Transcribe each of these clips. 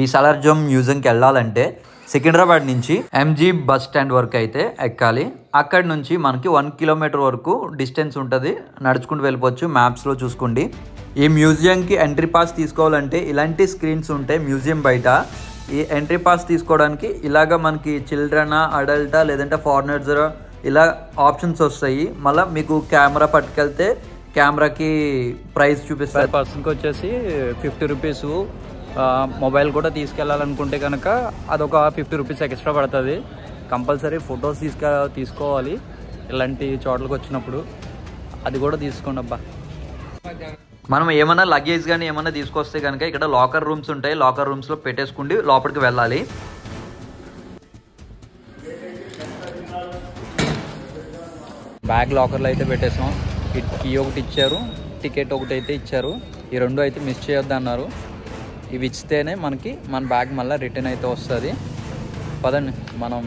ఈ సాలార్జంగ్ మ్యూజియంకి వెళ్ళాలంటే సికింద్రాబాద్ నుంచి ఎంజీ బస్ స్టాండ్ వరకు అయితే ఎక్కాలి. అక్కడి నుంచి మనకి 1 కిలోమీటర్ వరకు డిస్టెన్స్ ఉంటుంది, నడుచుకుంటూ వెళ్ళిపోవచ్చు. మ్యాప్స్లో చూసుకోండి. ఈ మ్యూజియంకి ఎంట్రీ పాస్ తీసుకోవాలంటే ఇలాంటి స్క్రీన్స్ ఉంటాయి మ్యూజియం బయట. ఈ ఎంట్రీ పాస్ తీసుకోవడానికి ఇలాగ మనకి చిల్డ్రనా, అడల్టా, లేదంటే ఫారినర్స్ ఇలా ఆప్షన్స్ వస్తాయి. మళ్ళీ మీకు కెమెరా పట్టుకెళ్తే కెమెరాకి ప్రైస్ చూపిస్తారు. పర్సన్కి వచ్చేసి 50 రూపీస్. మొబైల్ కూడా తీసుకెళ్ళాలనుకుంటే కనుక అదొక 50 రూపీస్ ఎక్స్ట్రా పడుతుంది. కంపల్సరీ ఫొటోస్ తీసుకోవాలి ఇలాంటి చోట్లకి వచ్చినప్పుడు. అది కూడా తీసుకోండి అబ్బా. మనం ఏమైనా లగేజ్ కానీ ఏమైనా తీసుకొస్తే కనుక ఇక్కడ లాకర్ రూమ్స్ ఉంటాయి. లాకర్ రూమ్స్లో పెట్టేసుకుండి లోపలికి వెళ్ళాలి. బ్యాగ్ లాకర్లో అయితే పెట్టేసాం. కీ ఒకటి ఇచ్చారు, టికెట్ ఒకటి అయితే ఇచ్చారు. ఈ రెండు అయితే మిస్ చేయొద్దు అన్నారు. ఇవి ఇస్తేనే మనకి మన బ్యాగ్ మళ్ళీ రిటర్న్ అయితే వస్తుంది. పదండి మనం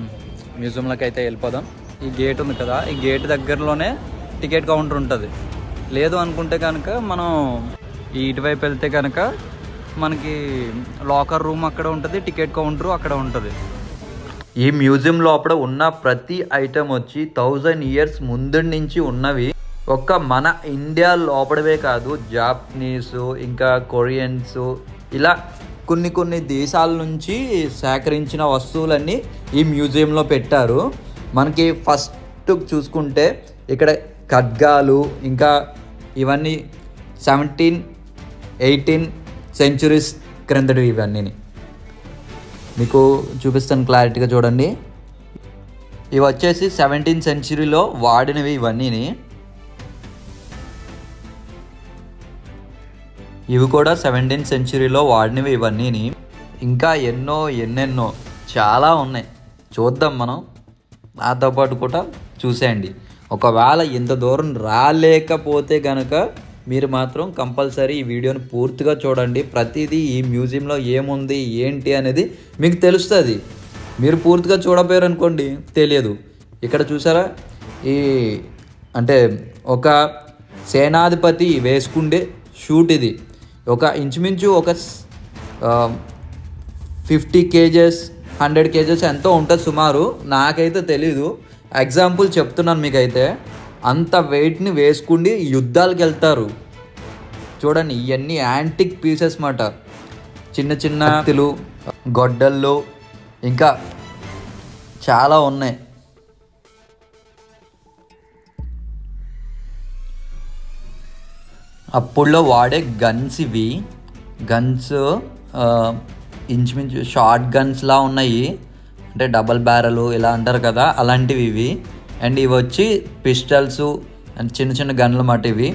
మ్యూజియంలోకి అయితే వెళ్ళిపోదాం. ఈ గేట్ ఉంది కదా, ఈ గేట్ దగ్గరలోనే టికెట్ కౌంటర్ ఉంటుంది. లేదు అనుకుంటే కనుక మనం ఇటువైపు వెళ్తే కనుక మనకి లాకర్ రూమ్ అక్కడ ఉంటుంది, టికెట్ కౌంటర్ అక్కడ ఉంటుంది. ఈ మ్యూజియం లోపల ఉన్న ప్రతి ఐటమ్ వచ్చి 1000 ఇయర్స్ ముందు నుంచి ఉన్నవి. ఒక్క మన ఇండియా లోపలవే కాదు, జాపనీసు, ఇంకా కొరియన్స్, ఇలా కొన్ని దేశాల నుంచి సేకరించిన వస్తువులన్నీ ఈ మ్యూజియంలో పెట్టారు. మనకి ఫస్ట్ చూసుకుంటే ఇక్కడ ఖడ్గాలు, ఇంకా ఇవన్నీ 17, 18 సెంచురీస్ క్రిందటి ఇవన్నీ మీకు చూపిస్తాను, క్లారిటీగా చూడండి. ఇవి వచ్చేసి 17th సెంచురీలో వాడినవి ఇవన్నీ. ఇవి కూడా 17th సెంచురీలో వాడినవి ఇవన్నీ. ఇంకా ఎన్నెన్నో చాలా ఉన్నాయి, చూద్దాం మనం. నాతో పాటు కూడా చూసేయండి. ఒకవేళ ఇంత దూరం రాలేకపోతే కనుక మీరు మాత్రం కంపల్సరీ ఈ వీడియోని పూర్తిగా చూడండి. ప్రతిదీ ఈ మ్యూజియంలో ఏముంది ఏంటి అనేది మీకు తెలుస్తుంది. మీరు పూర్తిగా చూడపోయారు అనుకోండి, తెలియదు. ఇక్కడ చూసారా, ఈ అంటే ఒక సేనాధిపతి వేసుకుండే షూట్ ఇది. ఒక ఇంచుమించు ఒక 50 కేజెస్ 100 కేజెస్ ఎంతో ఉంటుంది సుమారు, నాకైతే తెలీదు. ఎగ్జాంపుల్ చెప్తున్నాను మీకైతే. అంత వెయిట్ని వేసుకుండి యుద్ధాలకు వెళ్తారు. చూడండి, ఇవన్నీ యాంటిక్ పీసెస్ మాట. చిన్న కత్తులు, గొడ్డళ్ళు, ఇంకా చాలా ఉన్నాయి. అప్పుడులో వాడే గన్స్ ఇవి. గన్స్ ఇంచుమించు షార్ట్ గన్స్లా ఉన్నాయి, అంటే డబల్ బ్యారలు ఇలా అంటారు కదా, అలాంటివి ఇవి. అండ్ ఇవి వచ్చి పిస్టల్స్ అండ్ చిన్న గన్లు మాట ఇవి.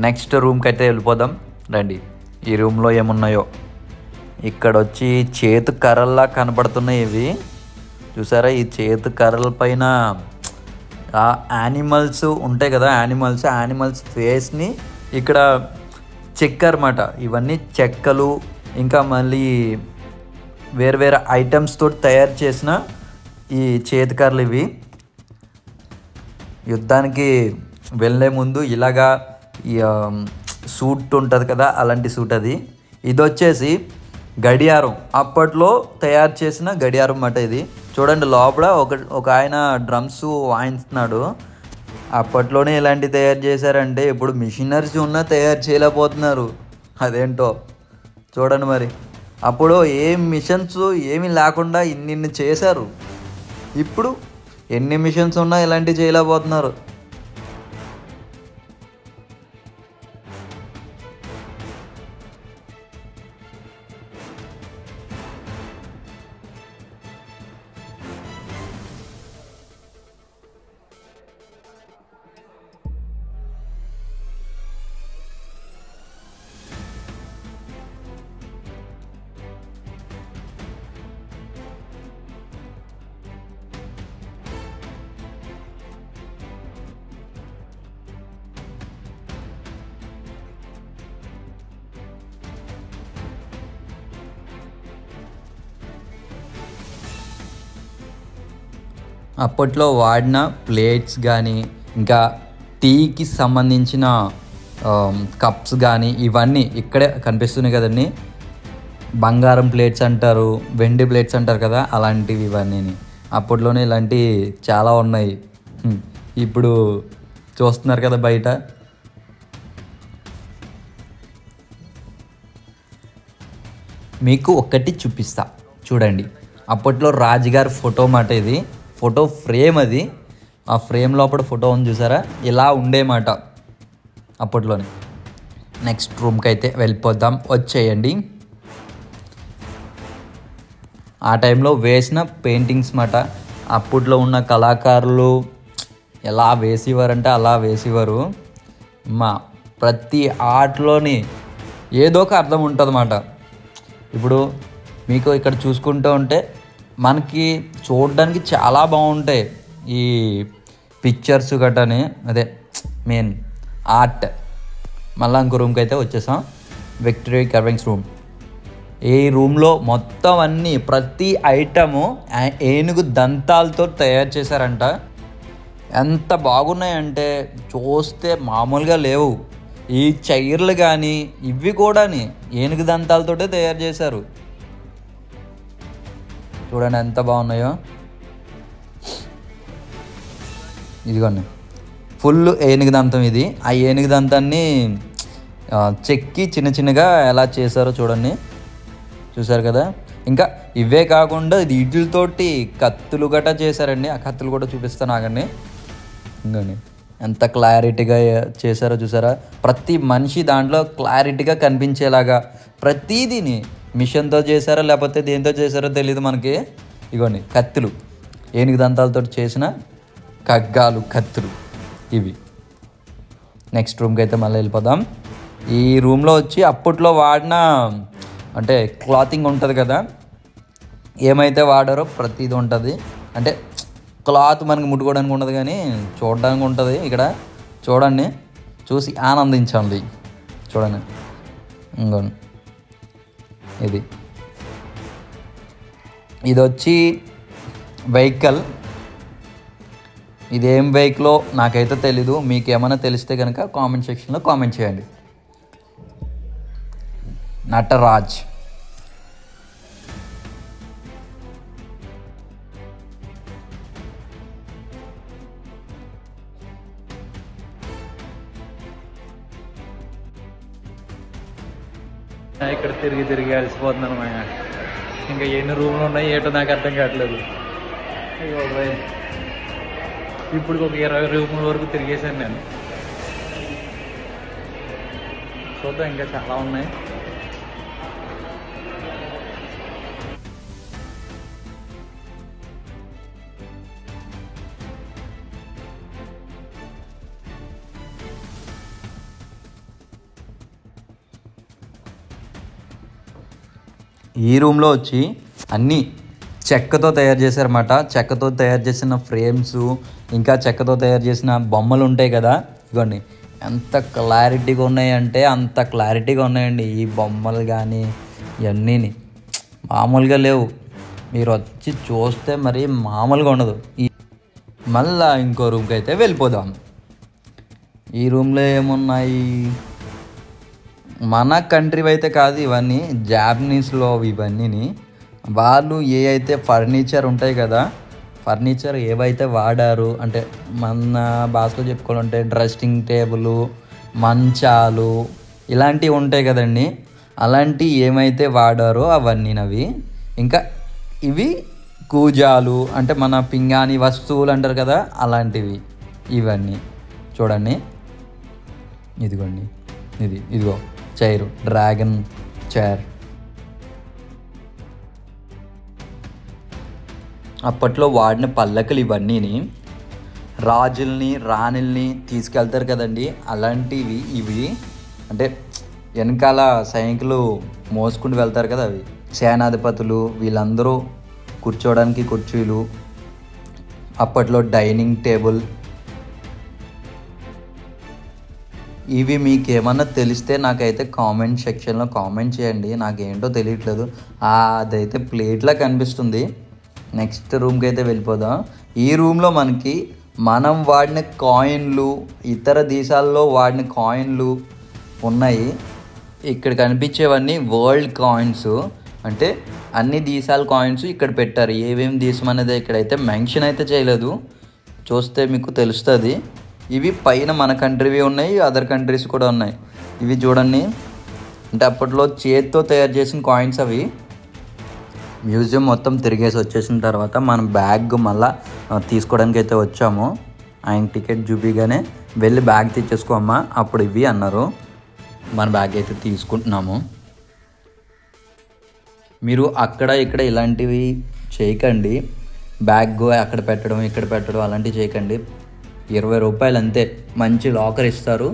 నెక్స్ట్ రూమ్కి అయితే వెళ్ళిపోదాం రండి. ఈ రూమ్లో ఏమున్నాయో. ఇక్కడ వచ్చి చేతు కర్రల్లా కనపడుతున్నాయి ఇవి. చూసారా, ఈ చేతు కర్రల పైన యానిమల్స్ ఉంటాయి కదా, యానిమల్స్ ఫేస్ని ఇక్కడ చెక్కారన్నమాట. ఇవన్నీ చెక్కలు, ఇంకా మళ్ళీ వేరు ఐటమ్స్తో తయారు చేసిన ఈ చేతికర్రలు ఇవి. యుద్ధానికి వెళ్ళే ముందు ఇలాగా సూట్ ఉంటుంది కదా, అలాంటి సూట్ అది. ఇది వచ్చేసి గడియారం, అప్పట్లో తయారు చేసిన గడియారం అన్నమాట ఇది. చూడండి, లోపల ఒక ఆయన డ్రమ్స్ వాయిస్తున్నాడు. అప్పట్లోనే ఇలాంటివి తయారు చేశారంటే ఇప్పుడు మిషనరీస్ ఉన్నా తయారు చేయలేకపోతున్నారు. అదేంటో చూడండి మరి. అప్పుడు ఏం మిషన్స్ ఏమీ లేకుండా ఇన్ని చేశారు. ఇప్పుడు ఎన్ని మిషన్స్ ఉన్నా ఇలాంటివి చేయలేకపోతున్నారు. అప్పట్లో వాడిన ప్లేట్స్ కానీ, ఇంకా టీకి సంబంధించిన కప్స్ కానీ ఇవన్నీ ఇక్కడే కనిపిస్తున్నాయి కదండి. బంగారం ప్లేట్స్ అంటారు, వెండి ప్లేట్స్ అంటారు కదా, అలాంటివి ఇవన్నీ. అప్పట్లోనే ఇలాంటివి చాలా ఉన్నాయి. ఇప్పుడు చూస్తున్నారు కదా బయట. మీకు ఒక్కటి చూపిస్తా చూడండి. అప్పట్లో రాజుగారి ఫోటో మాట ఇది, ఫోటో ఫ్రేమ్ అది. ఆ ఫ్రేమ్ లోపల ఫోటో ఉంది చూసారా, ఇలా ఉండేమాట అప్పట్లోనే. నెక్స్ట్ రూమ్కి అయితే వెళ్ళిపోదాం, వచ్చేయండి. ఆ టైంలో వేసిన పెయింటింగ్స్ మాట. అప్పట్లో ఉన్న కళాకారులు ఎలా వేసేవారంటే అలా వేసేవారు. ప్రతి ఆర్ట్లోని ఏదో ఒక అర్థం ఉంటుంది అన్నమాట. ఇప్పుడు మీకు ఇక్కడ చూసుకుంటూ ఉంటే మనకి చూడడానికి చాలా బాగుంటాయి ఈ పిక్చర్స్ గట్టని, అదే మెయిన్ ఆర్ట్. మళ్ళీ ఇంకో రూమ్కి అయితే వచ్చేసాం, విక్టరీ కర్వింగ్స్ రూమ్. ఈ రూమ్లో మొత్తం అన్నీ ప్రతి ఐటము ఏనుగు దంతాలతో తయారు చేశారంట. ఎంత బాగున్నాయంటే చూస్తే మామూలుగా లేవు. ఈ చైర్లు కానీ ఇవి కూడా ఏనుగు దంతాలతోటే తయారు చేశారు. చూడండి ఎంత బాగున్నాయో. ఇదిగోండి ఫుల్ ఏనుగు దంతం ఇది. ఆ ఏనుగు దంతాన్ని చెక్కి చిన్న చిన్నగా ఎలా చేశారో చూడండి, చూసారు కదా. ఇంకా ఇవే కాకుండా వీటితోటి కత్తులు గట్రా చేశారండి. ఆ కత్తులు కూడా చూపిస్తాను ఆగండి. ఇంకోండి ఎంత క్లారిటీగా చేశారో చూసారా. ప్రతి మనిషి దాంట్లో క్లారిటీగా కనిపించేలాగా ప్రతిదీని మిషన్తో చేశారో లేకపోతే దేంతో చేశారో తెలియదు మనకి. ఇగోండి కత్తులు, ఏనుగు దంతాలతో చేసిన ఖడ్గాలు, కత్తులు ఇవి. నెక్స్ట్ రూమ్కి అయితే మళ్ళీ వెళ్ళిపోదాం. ఈ రూమ్లో వచ్చి అప్పట్లో వాడిన అంటే క్లాతింగ్ ఉంటుంది కదా, ఏమైతే వాడారో ప్రతిదీ ఉంటుంది. అంటే క్లాత్ మనకి ముట్టుకోవడానికి ఉండదు కానీ చూడడానికి ఉంటుంది. ఇక్కడ చూడండి, చూసి ఆనందించండి. చూడండి ఇంకోండి ఇది వచ్చి వెహికల్. ఇదేం వెహికల్లో నాకైతే తెలీదు, మీకు ఏమైనా తెలిస్తే కనుక కామెంట్ సెక్షన్లో కామెంట్ చేయండి. నటరాజ్. ఇక్కడ తిరిగి తిరిగి అలసిపోతున్నాను అన్నమాట. ఇంకా ఎన్ని రూమ్లు ఉన్నాయి ఏటో నాకు అర్థం కావట్లేదు. ఇప్పుడు ఒక 20 రూముల వరకు తిరిగేశాను నేను. చూద్దాం, ఇంకా చాలా ఉన్నాయి. ఈ రూమ్లో వచ్చి అన్నీ చెక్కతో తయారు చేశారన్నమాట. చెక్కతో తయారు చేసిన ఫ్రేమ్స్, ఇంకా చెక్కతో తయారు చేసిన బొమ్మలు ఉంటాయి కదా, ఇవన్నీ ఎంత క్లారిటీగా ఉన్నాయంటే అంత క్లారిటీగా ఉన్నాయండి. ఈ బొమ్మలు కానీ ఇవన్నీ మామూలుగా లేవు. మీరు వచ్చి చూస్తే మరి మామూలుగా ఉండదు. మళ్ళా ఇంకో రూమ్కి అయితే వెళ్ళిపోదాం. ఈ రూమ్లో ఏమున్నాయి, మన కంట్రీ అయితే కాదు ఇవన్నీ, జాపనీస్లో ఇవన్నీ. వాళ్ళు ఏ అయితే ఫర్నిచర్ ఉంటాయి కదా, ఫర్నిచర్ ఏవైతే వాడారు అంటే మన భాషలో చెప్పుకోవాలంటే డ్రెస్సింగ్ టేబుల్, మంచాలు ఇలాంటివి ఉంటాయి కదండి, అలాంటివి ఏమైతే వాడారో అవన్నీనవి. ఇంకా ఇవి కూజాలు అంటే మన పింగాణి వస్తువులు అంటారు కదా, అలాంటివి ఇవన్నీ. చూడండి ఇదిగోండి, ఇదిగో చైర్, డ్రాగన్ చైర్. అప్పట్లో వాడిన పల్లకలు ఇవన్నీని రాజుల్ని రాణుల్ని తీసుకెళ్తారు కదండి, అలాంటివి ఇవి. అంటే వెనకాల సైనికులు మోసుకుంటూ వెళ్తారు కదా, అవి సేనాధిపతులు వీళ్ళందరూ కూర్చోవడానికి కుర్చీలు. అప్పట్లో డైనింగ్ టేబుల్. ఇవి మీకు ఏమన్నా తెలిస్తే నాకైతే కామెంట్ సెక్షన్లో కామెంట్ చేయండి, నాకేంటో తెలియట్లేదు. అదైతే ప్లేట్లా కనిపిస్తుంది. నెక్స్ట్ రూమ్కి అయితే వెళ్ళిపోదాం. ఈ రూమ్లో మనకి మనం వాడిన కాయిన్లు, ఇతర దేశాల్లో వాడిన కాయిన్లు ఉన్నాయి. ఇక్కడ కనిపించేవన్నీ వరల్డ్ కాయిన్స్. అంటే అన్ని దేశాల కాయిన్స్ ఇక్కడ పెట్టారు. ఏమేమి దేశం అనేది ఇక్కడైతే మెన్షన్ అయితే చేయలేదు, చూస్తే మీకు తెలుస్తుంది. ఇవి పైన మన కంట్రీవి ఉన్నాయి, అదర్ కంట్రీస్ కూడా ఉన్నాయి. ఇవి చూడండి, అంటే అప్పట్లో చేతితో తయారు చేసిన కాయిన్స్ అవి. మ్యూజియం మొత్తం తిరిగేసి వచ్చేసిన తర్వాత మన బ్యాగ్ మళ్ళీ తీసుకోవడానికి అయితే వచ్చాము. ఆయన టికెట్ చూపిగానే వెళ్ళి బ్యాగ్ తెచ్చేసుకోమ్మా, అప్పుడు ఇవి అన్నారు. మన బ్యాగ్ అయితే తీసుకుంటున్నాము. మీరు అక్కడ ఇక్కడ ఇలాంటివి చేయకండి, బ్యాగ్ అక్కడ పెట్టడం ఇక్కడ పెట్టడం అలాంటివి చేయకండి. 20 రూపాయలు అంతే, మంచి లాకర్ ఇస్తారు,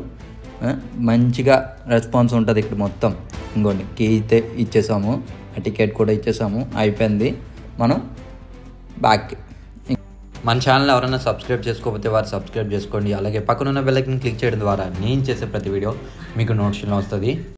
మంచిగా రెస్పాన్స్ ఉంటుంది ఇక్కడ మొత్తం. ఇంకోండి కీ అయితే ఇచ్చేసాము, ఆ టికెట్ కూడా ఇచ్చేసాము, అయిపోయింది. మనం బ్యాగ్కి మన ఛానల్ ఎవరైనా సబ్స్క్రైబ్ చేసుకోకపోతే వారు సబ్స్క్రైబ్ చేసుకోండి. అలాగే పక్కనున్న బెల్ ఐకాన్ క్లిక్ చేయడం ద్వారా నేను చేసే ప్రతి వీడియో మీకు నోటిఫికేషన్ వస్తుంది.